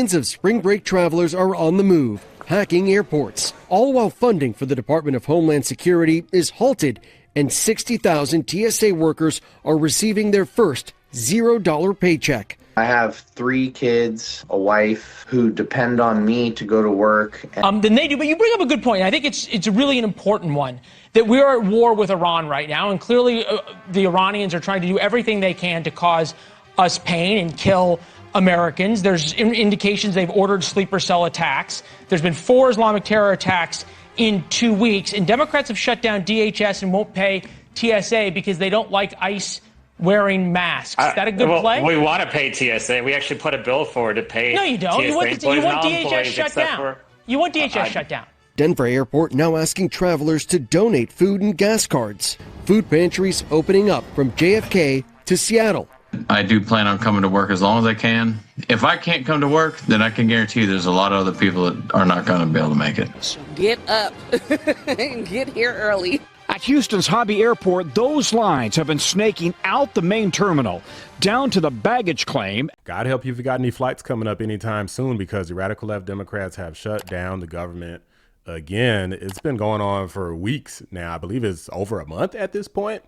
Millions of spring break travelers are on the move, hacking airports, all while funding for the Department of Homeland Security is halted, and 60,000 TSA workers are receiving their first $0 paycheck. I have 3 kids, a wife who depend on me to go to work. Then they do, but you bring up a good point. I think it's really an important one that we are at war with Iran right now, and clearly the Iranians are trying to do everything they can to cause us pain and kill Americans. There's indications they've ordered sleeper cell attacks. There's been 4 Islamic terror attacks in 2 weeks, and Democrats have shut down DHS and won't pay TSA because they don't like ICE wearing masks. Is that a good play? We want to pay TSA. We actually put a bill forward to pay. No, you don't. TSA You want DHS shut down. You want DHS shut down. Denver Airport now asking travelers to donate food and gas cards. Food pantries opening up from JFK to Seattle. I do plan on coming to work as long as I can. If I can't come to work, then I can guarantee you there's a lot of other people that are not going to be able to make it. Get up and get here early. At Houston's Hobby Airport, those lines have been snaking out the main terminal down to the baggage claim. God help you if you got any flights coming up anytime soon, because the radical left Democrats have shut down the government again. It's been going on for weeks now. I believe it's over a month at this point.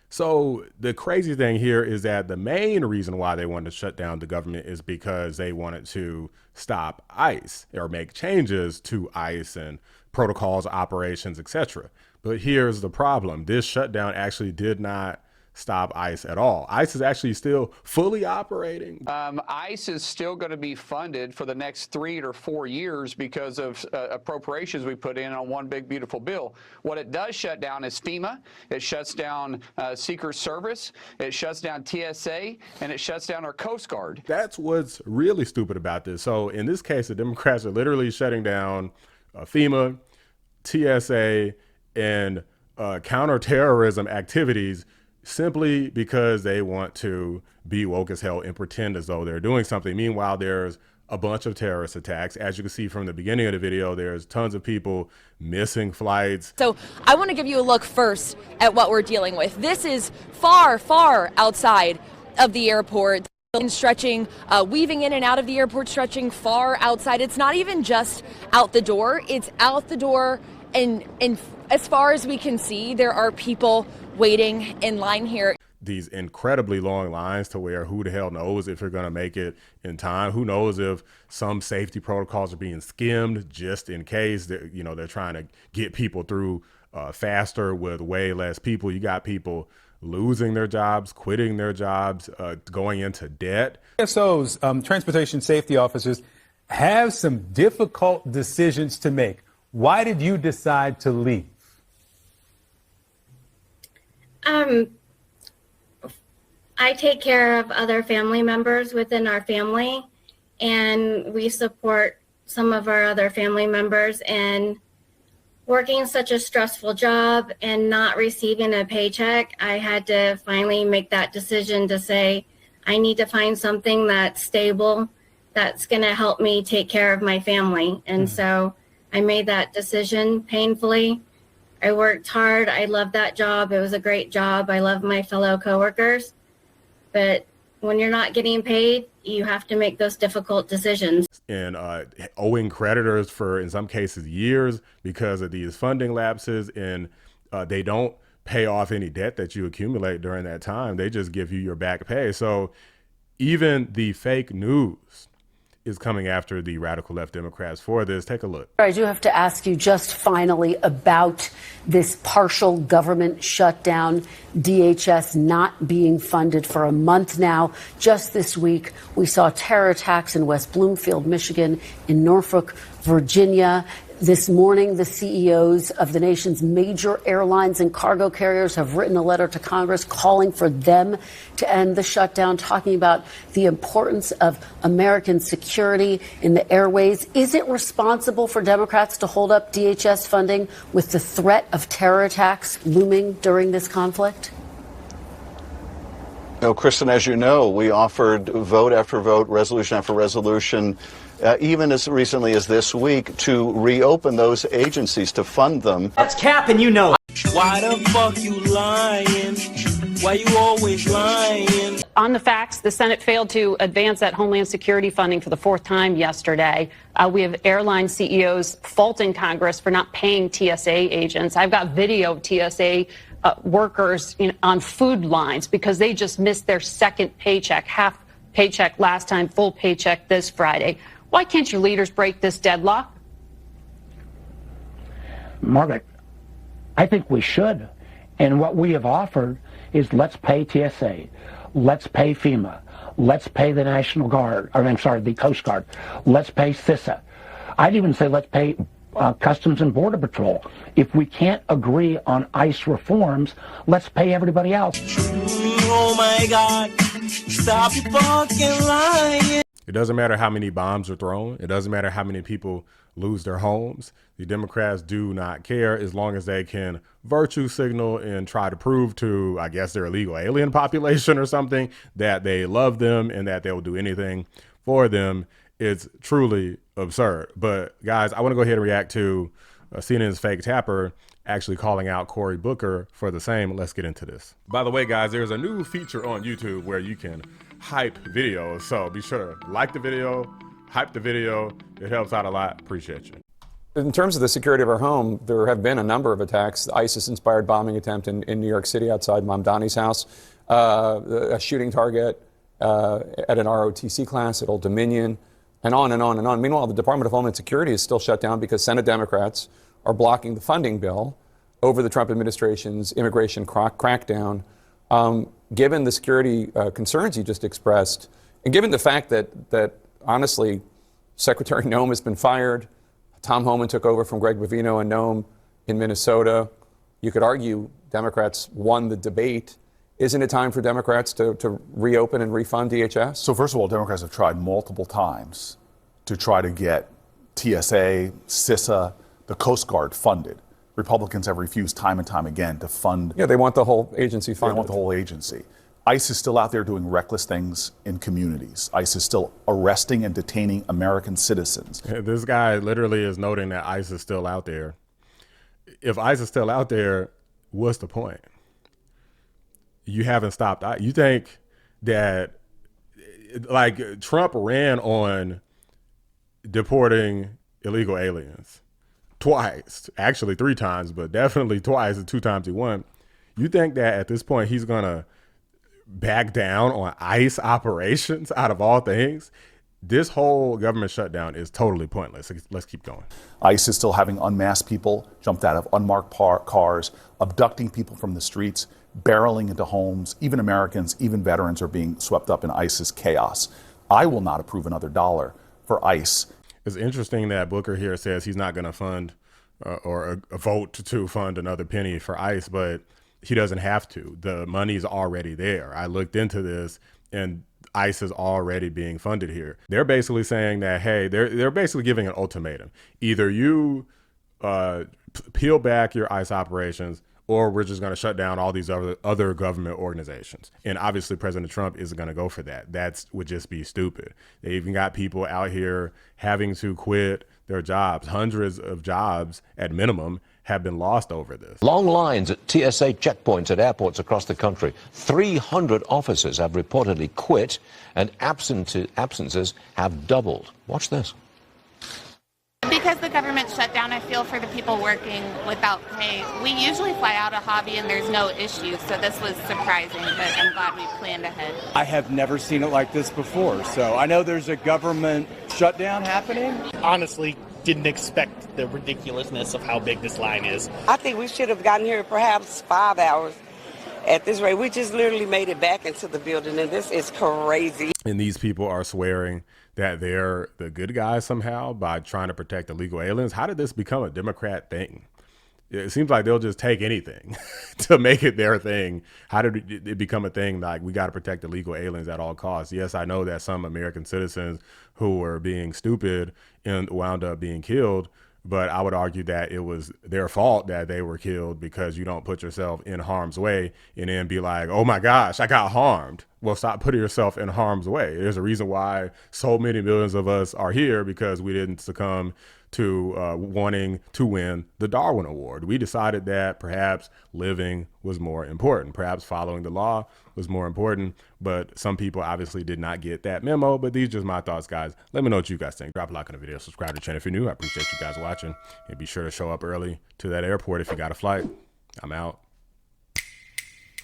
So the crazy thing here is that the main reason why they wanted to shut down the government is because they wanted to stop ICE or make changes to ICE and protocols, operations, etc. But here's the problem. This shutdown actually did not stop ICE at all. ICE is actually still fully operating. ICE is still going to be funded for the next 3 or 4 years because of appropriations we put in on one big beautiful bill. What it does shut down is FEMA. It shuts down Secret Service. It shuts down TSA, and it shuts down our Coast Guard. That's what's really stupid about this. So in this case, the Democrats are literally shutting down FEMA, TSA, and counterterrorism activities simply because they want to be woke as hell and pretend as though they're doing something. Meanwhile, there's a bunch of terrorist attacks. As you can see from the beginning of the video, there's tons of people missing flights. So I want to give you a look first at what we're dealing with. This is far, far outside of the airport. Stretching, weaving in and out of the airport, stretching far outside. It's not even just out the door, it's out the door, and as far as we can see, there are people waiting in line here. These incredibly long lines to where who the hell knows if you're going to make it in time. Who knows if some safety protocols are being skimmed just in case they're trying to get people through faster with way less people. You got people losing their jobs, quitting their jobs, going into debt. TSO's transportation safety officers have some difficult decisions to make. Why did you decide to leave? I take care of other family members within our family, and we support some of our other family members, and working such a stressful job and not receiving a paycheck, I had to finally make that decision to say, I need to find something that's stable, that's going to help me take care of my family. And so I made that decision painfully. I worked hard. I loved that job. It was a great job. I love my fellow coworkers. But when you're not getting paid, you have to make those difficult decisions. And owing creditors for, in some cases, years because of these funding lapses, and they don't pay off any debt that you accumulate during that time. They just give you your back pay. So even the fake news is coming after the radical left Democrats for this. Take a look. I do have to ask you just finally about this partial government shutdown, DHS not being funded for a month now. Just this week, we saw terror attacks in West Bloomfield, Michigan, in Norfolk, Virginia. This morning, the CEOs of the nation's major airlines and cargo carriers have written a letter to Congress calling for them to end the shutdown, talking about the importance of American security in the airways. Is it responsible for Democrats to hold up DHS funding with the threat of terror attacks looming during this conflict? No, Kristen, as you know, we offered vote after vote, resolution after resolution, even as recently as this week, to reopen those agencies, to fund them. That's cap, and you know it. Why the fuck you lying? Why you always lying? On the facts, the Senate failed to advance that Homeland Security funding for the fourth time yesterday. We have airline CEOs faulting Congress for not paying TSA agents. I've got video of TSA workers on food lines because they just missed their second paycheck, half paycheck last time, full paycheck this Friday. Why can't your leaders break this deadlock? Margaret, I think we should. And what we have offered is let's pay TSA, let's pay FEMA, let's pay the National Guard, or I'm sorry, the Coast Guard, let's pay CISA. I'd even say let's pay Customs and Border Patrol. If we can't agree on ICE reforms, let's pay everybody else. Oh my God, stop your fucking lying. It doesn't matter how many bombs are thrown. It doesn't matter how many people lose their homes. The Democrats do not care as long as they can virtue signal and try to prove to, I guess, their illegal alien population or something that they love them and that they will do anything for them. It's truly absurd. But guys, I want to go ahead and react to CNN's fake tapper actually calling out Cory Booker for the same. Let's get into this. By the way, guys, there's a new feature on YouTube where you can hype videos. So be sure to like the video, hype the video. It helps out a lot. Appreciate you. In terms of the security of our home, there have been a number of attacks. The ISIS-inspired bombing attempt in New York City outside Mamdani's house, a shooting target at an ROTC class at Old Dominion, and on and on and on. Meanwhile, the Department of Homeland Security is still shut down because Senate Democrats are blocking the funding bill over the Trump administration's immigration crackdown. Given the security concerns you just expressed, and given the fact that honestly, Secretary Noem has been fired, Tom Homan took over from Greg Bovino and Noem in Minnesota, you could argue Democrats won the debate. Isn't it time for Democrats to reopen and refund DHS? So first of all, Democrats have tried multiple times to try to get TSA, CISA, the Coast Guard funded. Republicans have refused time and time again to fund. Yeah, they want the whole agency funded. They want the whole agency. ICE is still out there doing reckless things in communities. ICE is still arresting and detaining American citizens. This guy literally is noting that ICE is still out there. If ICE is still out there, what's the point? You haven't stopped. You think that, like, Trump ran on deporting illegal aliens twice, actually 3 times, but definitely twice, the 2 times he won. You think that at this point he's going to back down on ICE operations out of all things? This whole government shutdown is totally pointless. Let's keep going. ICE is still having unmasked people jumped out of unmarked cars, abducting people from the streets, barreling into homes. Even Americans, even veterans are being swept up in ICE's chaos. I will not approve another dollar for ICE. It's interesting that Booker here says he's not going to fund or a vote to fund another penny for ICE, but he doesn't have to. The money's already there. I looked into this, and ICE is already being funded here. They're basically saying that, hey, they're basically giving an ultimatum. Either you peel back your ICE operations, or we're just going to shut down all these other government organizations. And obviously President Trump isn't going to go for that. That would just be stupid. They even got people out here having to quit their jobs. Hundreds of jobs at minimum have been lost over this. Long lines at TSA checkpoints at airports across the country. 300 officers have reportedly quit, and absences have doubled. Watch this. Because the government shut down, I feel for the people working without pay. We usually fly out of hobby and there's no issues, so this was surprising, but I'm glad we planned ahead. I have never seen it like this before, so I know there's a government shutdown happening. Honestly, didn't expect the ridiculousness of how big this line is. I think we should have gotten here perhaps 5 hours. At this rate, we just literally made it back into the building, and this is crazy. And these people are swearing that they're the good guys somehow by trying to protect illegal aliens. How did this become a Democrat thing? It seems like they'll just take anything to make it their thing. How did it become a thing? Like, we got to protect illegal aliens at all costs. Yes, I know that some American citizens who were being stupid and wound up being killed, but I would argue that it was their fault that they were killed, because you don't put yourself in harm's way and then be like, oh my gosh, I got harmed. Well, stop putting yourself in harm's way. There's a reason why so many millions of us are here, because we didn't succumb to wanting to win the Darwin Award. We decided that perhaps living was more important. Perhaps following the law was more important, but some people obviously did not get that memo. But these are just my thoughts, guys. Let me know what you guys think. Drop a like on the video, subscribe to the channel if you're new. I appreciate you guys watching, and be sure to show up early to that airport if you got a flight. I'm out.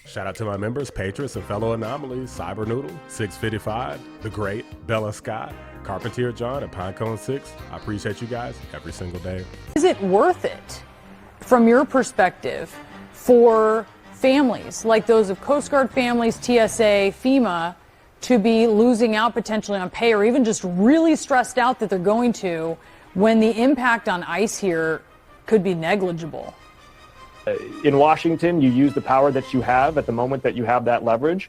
Shout out to my members, patrons, and fellow anomalies, Cyber Noodle, 655, The Great, Bella Scott, Carpentier John, and Pinecone 6. I appreciate you guys every single day. Is it worth it, from your perspective, for families like those of Coast Guard families, TSA, FEMA, to be losing out potentially on pay, or even just really stressed out that they're going to, when the impact on ICE here could be negligible? In Washington, you use the power that you have at the moment that you have that leverage.